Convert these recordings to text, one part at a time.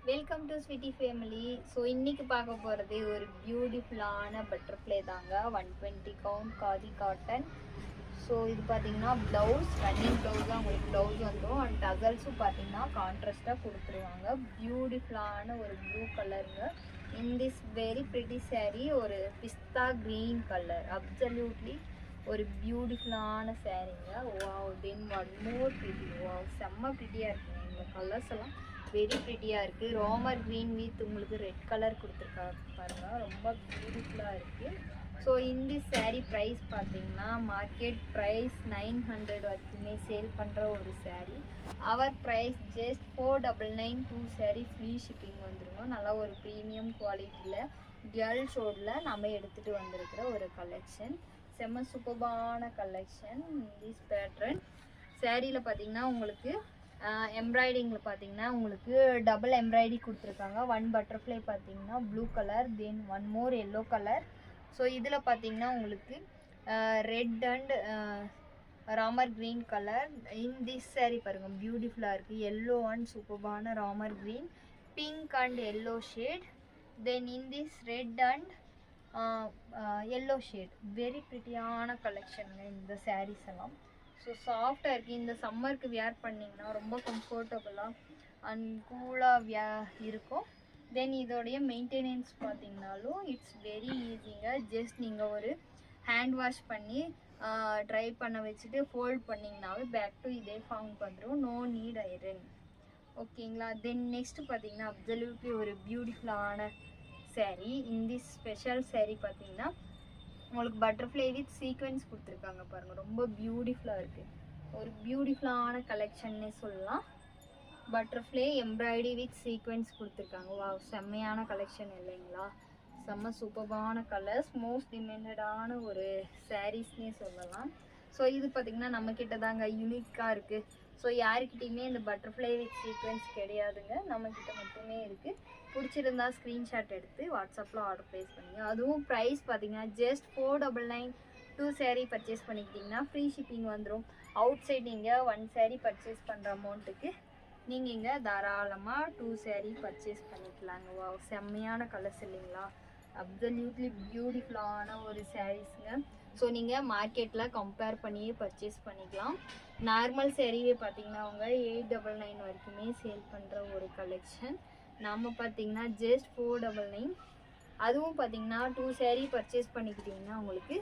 Welcome to Sweety family. So இன்றைக்கி பார்க்க போகிறது ஒரு பியூட்டிஃபுல்லான பட்டர்ஃப்ளை தாங்க. 120 கவுண்ட் காதி காட்டன். ஸோ இது பார்த்தீங்கன்னா ப்ளவுஸ், ரன்னிங் ப்ளவுஸ் தான் உங்களுக்கு ப்ளவுஸ் வந்துடும். அண்ட் டசல்ஸும் பார்த்தீங்கன்னா கான்ட்ராஸ்ட்டாக கொடுத்துருவாங்க. பியூட்டிஃபுல்லான ஒரு ப்ளூ கலருங்க. In this very pretty sari, ஒரு பிஸ்தா க்ரீன் கலர், அப்சல்யூட்லி ஒரு பியூட்டிஃபுல்லான சாரீங்க. வாவ், தென் ஒன் மோர் ப்ரிட்டி. வாவ், செம்ம ப்ரிட்டியாக இருக்குங்க. இந்த கலர்ஸ் எல்லாம் வெரி ப்ரிட்டியாக இருக்குது. ரோமர் க்ரீன் வித் உங்களுக்கு ரெட் கலர் கொடுத்துருக்காங்க பாருங்கள், ரொம்ப பியூட்டிஃபுல்லாக இருக்குது. ஸோ இந்த சாரீ ப்ரைஸ் பார்த்தீங்கன்னா மார்க்கெட் ப்ரைஸ் 900 வரைக்குமே சேல் பண்ணுற ஒரு சாரீ. Our price just 499. 2 sari free shipping வந்துருங்க. நல்லா ஒரு ப்ரீமியம் குவாலிட்டியில் டுவல் ஷோடில் நம்ம எடுத்துகிட்டு வந்திருக்கிற ஒரு கலெக்ஷன். செம்ம சூப்பர்பான கலெக்ஷன். திஸ் பேட்டர்ன் சாரியில் பார்த்தீங்கன்னா உங்களுக்கு எம்ப்ராய்டிங்கில் பார்த்தீங்கன்னா உங்களுக்கு டபுள் எம்ப்ராய்டி கொடுத்துருக்காங்க. ஒன் பட்டர்ஃப்ளை பார்த்தீங்கன்னா blue colour, then one more yellow colour. So இதில் பார்த்தீங்கன்னா உங்களுக்கு red and Ramar green colour. In this sari பாருங்கள், பியூட்டிஃபுல்லாக இருக்குது. எல்லோ அண்ட் சூப்பர்பான Ramar green, pink and yellow shade, then in this red and yellow shade. Very ப்ரிட்டியான கலெக்ஷனுங்க இந்த சாரீஸ் எல்லாம். ஸோ சாஃப்டாக இருக்குது. இந்த சம்மருக்கு வியர் பண்ணிங்கன்னா ரொம்ப கம்ஃபர்டபுளாக அண்ட் கூலாக இருக்கும். தென் இதோடைய மெயின்டெனன்ஸ் பார்த்தீங்கன்னாலும் இட்ஸ் வெரி ஈஸிங்க. ஜஸ்ட் நீங்கள் ஒரு ஹேண்ட் வாஷ் பண்ணி ட்ரை பண்ண வச்சுட்டு ஃபோல்ட் பண்ணிங்கனாவே பேக் டு இதே ஃபார்முக்கு வந்துடும். No need iron. ஓகேங்களா. தென் நெக்ஸ்ட்டு பார்த்தீங்கன்னா அப்சல்யூட்லி ஒரு பியூட்டிஃபுல்லான சாரீ. இந்த ஸ்பெஷல் சாரீ பார்த்தீங்கன்னா உங்களுக்கு பட்டர்ஃப்ளை வித் சீக்வென்ஸ் கொடுத்துருக்காங்க பாருங்கள், ரொம்ப பியூட்டிஃபுல்லாக இருக்குது. ஒரு பியூட்டிஃபுல்லான கலெக்ஷன்னே சொல்லலாம். பட்டர்ஃப்ளை எம்ப்ராய்டரி வித் சீக்வென்ஸ் கொடுத்துருக்காங்க. வா, செம்மையான கலெக்ஷன் இல்லைங்களா. செம்ம சூப்பர்பான கலர்ஸ், மோஸ்ட் டிமாண்டடான ஒரு சாரீஸ்னே சொல்லலாம். ஸோ இது பார்த்திங்கன்னா நம்மக்கிட்ட தாங்க யூனிக்காக இருக்குது. ஸோ யாருக்கிட்டையுமே இந்த பட்டர்ஃப்ளை வித் சீக்வென்ஸ் கிடையாதுங்க, நம்மக்கிட்ட மட்டுமே இருக்குது. பிடிச்சிருந்தா ஸ்க்ரீன்ஷாட் எடுத்து வாட்ஸ்அப்பில் ஆர்டர் ப்ளேஸ் பண்ணிங்க. அதுவும் ப்ரைஸ் பார்த்தீங்கன்னா ஜஸ்ட் 499. 2 சாரீ பர்ச்சேஸ் பண்ணிக்கிட்டிங்கன்னா ஃப்ரீ ஷிப்பிங் வந்துடும். அவுட் சைட் நீங்கள் 1 சாரீ பர்ச்சேஸ் பண்ணுற அமௌண்ட்டுக்கு நீங்கள் இங்கே தாராளமாக 2 சாரீ பர்ச்சேஸ் பண்ணிக்கலாங்க. வா, செம்மையான கலர்ஸ் இல்லைங்களா. அப்சல்யூட்லி பியூட்டிஃபுல்லான ஒரு சாரீஸுங்க. ஸோ நீங்கள் மார்க்கெட்டில் கம்பேர் பண்ணியே பர்ச்சேஸ் பண்ணிக்கலாம். நார்மல் சாரீவே பார்த்தீங்கன்னா அவங்க 899 வரைக்குமே சேல் பண்ணுற ஒரு கலெக்ஷன். நம்ம பார்த்தீங்கன்னா ஜஸ்ட் 499. அதுவும் பார்த்தீங்கன்னா 2 சாரீ பர்ச்சேஸ் பண்ணிக்கிட்டிங்கன்னா உங்களுக்கு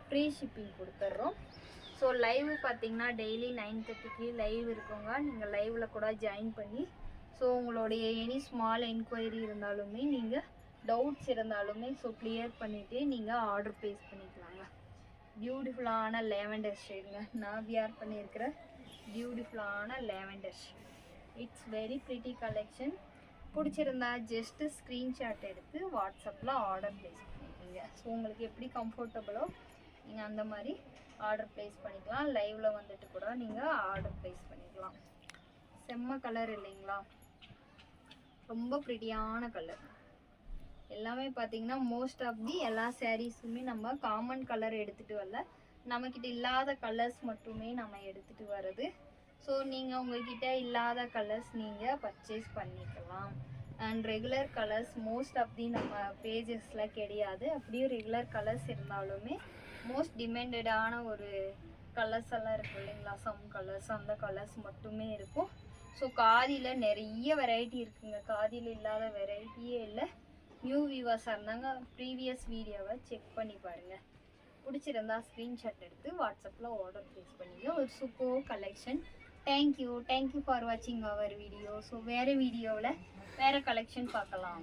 ஃப்ரீ ஷிப்பிங் கொடுத்துட்றோம். ஸோ லைவ் பார்த்தீங்கன்னா டெய்லி 9:30க்கு லைவ் இருக்குங்க. நீங்கள் லைவில் கூட ஜாயின் பண்ணி ஸோ உங்களுடைய எனி ஸ்மால் என்கொயரி இருந்தாலுமே நீங்கள் டவுட்ஸ் இருந்தாலுமே ஸோ கிளியர் பண்ணிவிட்டு நீங்கள் ஆர்டர் ப்ளேஸ் பண்ணிக்கலாங்க. பியூட்டிஃபுல்லான லேவெண்டர் ஷேடுங்க. நான் வியர் பண்ணியிருக்கிற பியூட்டிஃபுல்லான lavender shade. It's very pretty collection. பிடிச்சிருந்தா ஜஸ்ட்டு ஸ்க்ரீன்ஷாட் எடுத்து வாட்ஸ்அப்பில் ஆர்டர் ப்ளேஸ் பண்ணிக்கோங்க. ஸோ உங்களுக்கு எப்படி கம்ஃபர்டபுளோ நீங்கள் அந்த மாதிரி ஆர்டர் ப்ளேஸ் பண்ணிக்கலாம். லைவில் வந்துட்டு கூட நீங்கள் ஆர்டர் ப்ளேஸ் பண்ணிக்கலாம். செம்ம கலர் இல்லைங்களா, ரொம்ப ப்ரிட்டியான கலர். எல்லாமே பார்த்தீங்கன்னா மோஸ்ட் ஆஃப் தி எல்லா சாரீஸுமே நம்ம காமன் கலர் எடுத்துகிட்டு வரல, நம்மக்கிட்ட இல்லாத கலர்ஸ் மட்டுமே நம்ம எடுத்துகிட்டு வர்றது. ஸோ நீங்கள் உங்கள்கிட்ட இல்லாத கலர்ஸ் நீங்கள் பர்ச்சேஸ் பண்ணிக்கலாம். And regular colours most of the நம்ம பேஜஸில் கிடையாது. அப்படியே ரெகுலர் கலர்ஸ் இருந்தாலுமே மோஸ்ட் டிமாண்டடான ஒரு கலர்ஸ் எல்லாம் இருக்கும் இல்லைங்களா, சம் கலர்ஸ், அந்த கலர்ஸ் மட்டுமே இருக்கும். ஸோ காதியில் நிறைய வெரைட்டி இருக்குங்க. காதியில் இல்லாத வெரைட்டியே இல்லை. நியூ வியூவர்ஸாக இருந்தாங்க ப்ரீவியஸ் வீடியோவை செக் பண்ணி பாருங்கள். பிடிச்சிருந்தா ஸ்க்ரீன்ஷாட் எடுத்து வாட்ஸ்அப்பில் ஆர்டர் ப்ளேஸ் பண்ணிங்க. ஒரு சூப்பர் கலெக்ஷன். தேங்க்யூ ஃபார் வாட்சிங் அவர் வீடியோ. ஸோ வேறு வீடியோவில் வேறு கலெக்ஷன் பார்க்கலாம்.